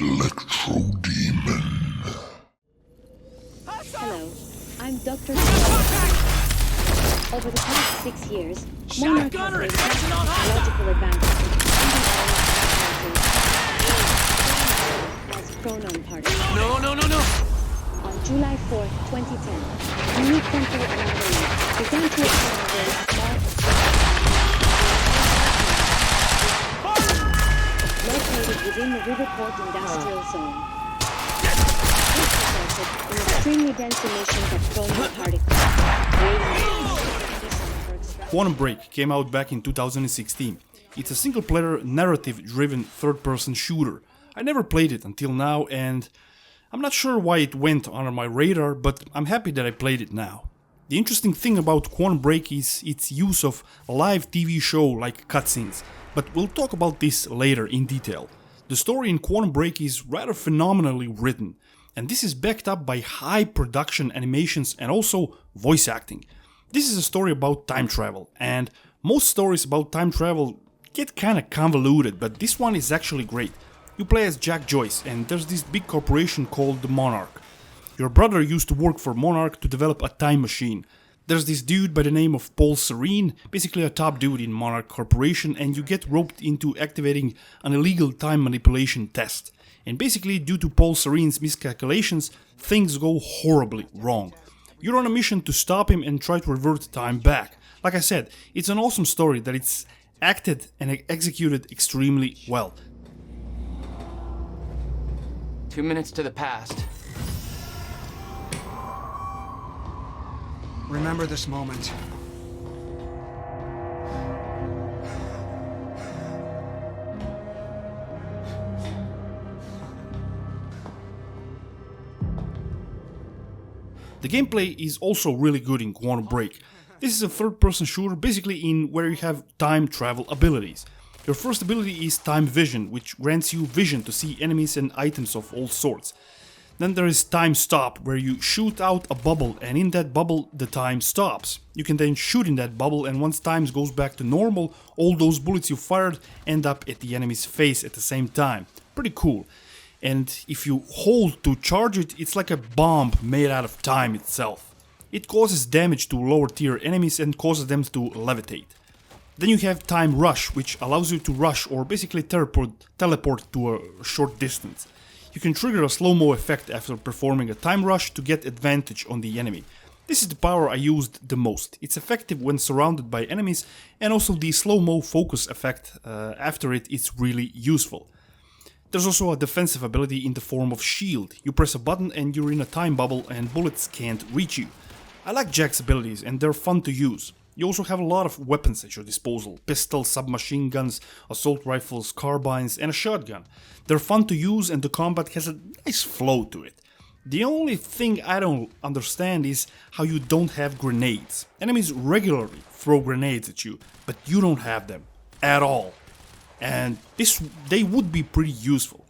Electro Demon. Hello, I'm Dr. Over the past 6 years, Monarch has made technological advances as chronon particles. No. On July 4, 2010, unique temporal anomalies began to occur where located within the Riverport Industrial Zone. This resulted in extremely dense emissions of chronon particles. Quantum Break came out back in 2016. It's a single-player, narrative-driven third-person shooter. I never played it until now, and I'm not sure why it went under my radar, but I'm happy that I played it now. The interesting thing about Quantum Break is its use of a live TV show like cutscenes, but we'll talk about this later in detail. The story in Quantum Break is rather phenomenally written, and this is backed up by high production animations and also voice acting. This is a story about time travel, and most stories about time travel get kinda convoluted, but this one is actually great. You play as Jack Joyce, and there's this big corporation called the Monarch. Your brother used to work for Monarch to develop a time machine. There's this dude by the name of Paul Serene, basically a top dude in Monarch Corporation, and you get roped into activating an illegal time manipulation test. And basically, due to Paul Serene's miscalculations, things go horribly wrong. You're on a mission to stop him and try to revert time back. Like I said, it's an awesome story that it's acted and executed extremely well. 2 minutes to the past. Remember this moment. The gameplay is also really good in Quantum Break. This is a third-person shooter basically in where you have time travel abilities. Your first ability is Time Vision, which grants you vision to see enemies and items of all sorts. Then there is Time Stop, where you shoot out a bubble and in that bubble the time stops. You can then shoot in that bubble and once time goes back to normal, all those bullets you fired end up at the enemy's face at the same time. Pretty cool. And if you hold to charge it, it's like a bomb made out of time itself. It causes damage to lower tier enemies and causes them to levitate. Then you have Time Rush, which allows you to rush or basically teleport to a short distance. You can trigger a slow-mo effect after performing a time rush to get advantage on the enemy. This is the power I used the most. It's effective when surrounded by enemies, and also the slow-mo focus effect after it is really useful. There's also a defensive ability in the form of Shield. You press a button and you're in a time bubble and bullets can't reach you. I like Jack's abilities and they're fun to use. You also have a lot of weapons at your disposal. Pistols, submachine guns, assault rifles, carbines and a shotgun. They're fun to use and the combat has a nice flow to it. The only thing I don't understand is how you don't have grenades. Enemies regularly throw grenades at you, but you don't have them at all. And they would be pretty useful.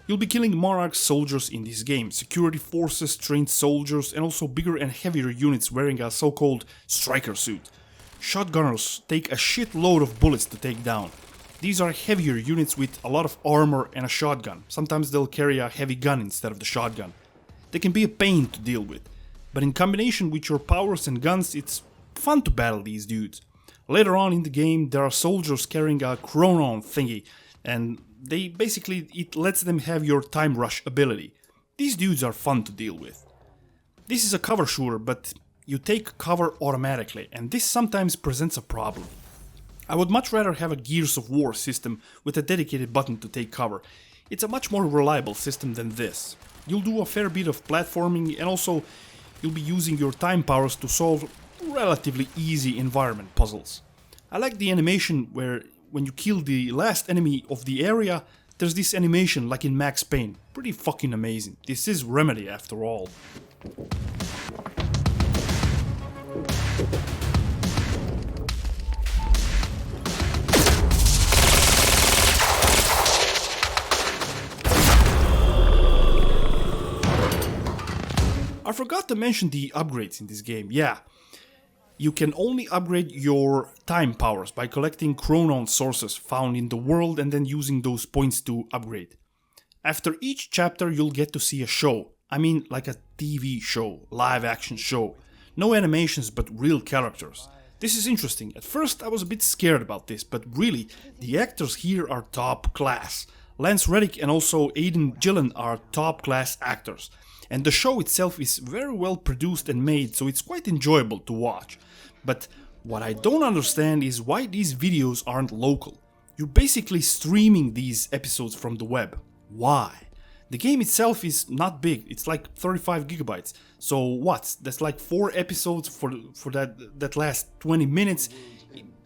You'll be killing Monarch soldiers in this game, security forces, trained soldiers, and also bigger and heavier units wearing a so-called striker suit. Shotgunners take a shitload of bullets to take down. These are heavier units with a lot of armor and a shotgun. Sometimes they'll carry a heavy gun instead of the shotgun. They can be a pain to deal with, but in combination with your powers and guns, it's fun to battle these dudes. Later on in the game, there are soldiers carrying a chronon thingy, and it lets them have your time rush ability. These dudes are fun to deal with. This is a cover shooter, but you take cover automatically, and this sometimes presents a problem. I would much rather have a Gears of War system with a dedicated button to take cover. It's a much more reliable system than this. You'll do a fair bit of platforming, and also you'll be using your time powers to solve relatively easy environment puzzles. I like the animation where when you kill the last enemy of the area, there's this animation like in Max Payne. Pretty fucking amazing. This is Remedy after all. I forgot to mention the upgrades in this game, yeah. You can only upgrade your time powers by collecting chronon sources found in the world and then using those points to upgrade. After each chapter you'll get to see a show. I mean like a TV show, live action show. No animations but real characters. This is interesting. At first I was a bit scared about this, but really, the actors here are top class. Lance Reddick and also Aidan Gillen are top class actors. And the show itself is very well produced and made, so it's quite enjoyable to watch. But what I don't understand is why these videos aren't local. You're basically streaming these episodes from the web. Why? The game itself is not big, it's like 35 gigabytes. So what? That's like 4 episodes for that last 20 minutes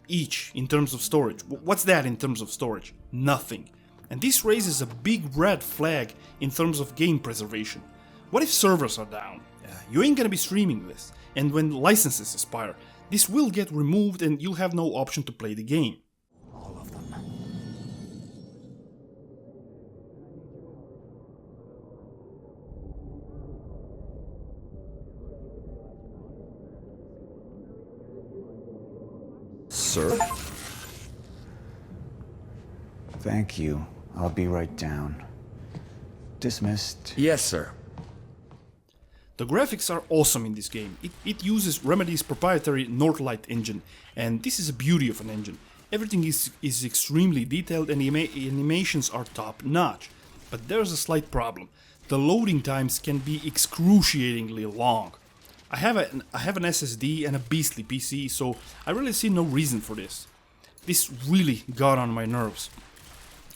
each in terms of storage. What's that in terms of storage? Nothing. And this raises a big red flag in terms of game preservation. What if servers are down? You ain't gonna be streaming this. And when licenses expire, this will get removed and you'll have no option to play the game. All of them. Sir? Thank you. I'll be right down. Dismissed. Yes, sir. The graphics are awesome in this game. It uses Remedy's proprietary Northlight engine, and this is a beauty of an engine. Everything is extremely detailed and the animations are top notch. But there's a slight problem. The loading times can be excruciatingly long. I have an SSD and a beastly PC, so I really see no reason for this. This really got on my nerves.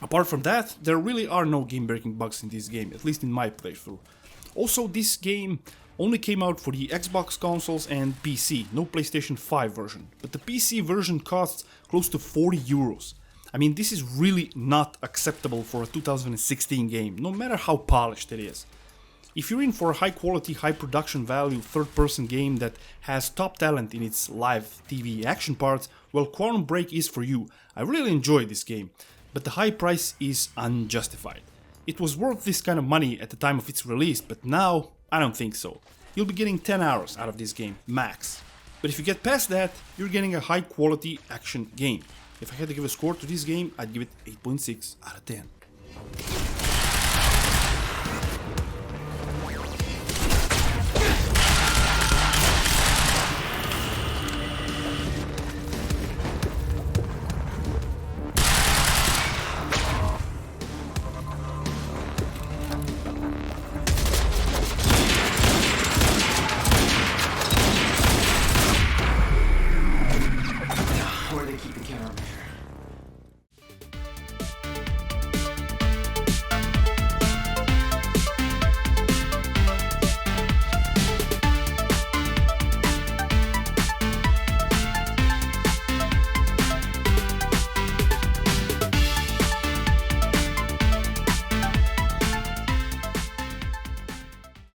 Apart from that, there really are no game-breaking bugs in this game, at least in my playthrough. Also, this game only came out for the Xbox consoles and PC, no PlayStation 5 version. But the PC version costs close to 40 euros. I mean, this is really not acceptable for a 2016 game, no matter how polished it is. If you're in for a high quality, high production value third-person game that has top talent in its live TV action parts, well, Quantum Break is for you. I really enjoyed this game, but the high price is unjustified. It was worth this kind of money at the time of its release, but now I don't think so. You'll be getting 10 hours out of this game, max. But if you get past that, you're getting a high quality action game. If I had to give a score to this game, I'd give it 8.6 out of 10.